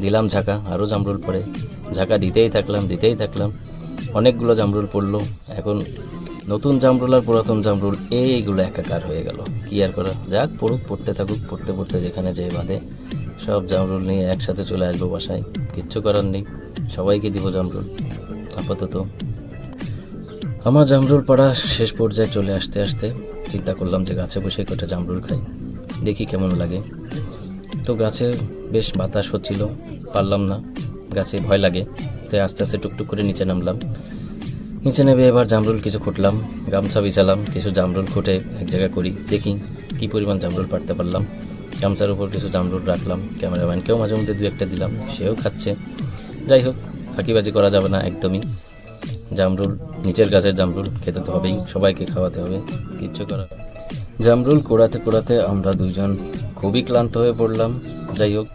দিলাম ঝাঁকা, আরও জামরুল পড়ে, ঝাঁকা দিতেই থাকলাম, অনেকগুলো জামরুল পড়লো। এখন নতুন জামরুল আর পুরাতন জামরুল এইগুলো একাকার হয়ে গেল, কী আর করা, যাক পড়ুক, পড়তে থাকুক, পড়তে পড়তে যেখানে যেয়ে বাঁধে। সব জামরুল নিয়ে একসাথে চলে আসবো বাসায়, কিচ্ছু করার নেই, সবাইকে দিব জামরুল। আপাতত আমার জামরুল পাড়া শেষ পর্যায়ে চলে আসতে আসতে চিন্তা করলাম যে গাছে বসে কটা জামরুল খাই, দেখি কেমন লাগে। তো গাছে বেশ বাতাস হচ্ছিল, পারলাম না, গাছে ভয় লাগে, তাই আস্তে আস্তে টুকটুক করে নিচে নামলাম। নিচে নেমে এবার জামরুল কিছু খুঁটলাম, গামছা বিছালাম, কিছু জামরুল খুঁটে এক জায়গা করি, দেখি কী পরিমাণ জামরুল পাড়তে পারলাম। গামছার উপর কিছু জামরুল রাখলাম, ক্যামেরাম্যানকেও মাঝে মধ্যে দু একটা দিলাম, সেও খাচ্ছে। যাই হোক, ফাঁকিবাজি করা যাবে না একদমই, জামরুল নিচের গাছের জামরুল খেতে তো হবেই, সবাইকে খাওয়াতে হবে, কিচ্ছু করার। জামরুল কুড়াতে কুড়াতে আমরা দুইজন খুবই ক্লান্ত হয়ে পড়লাম। যাই হোক,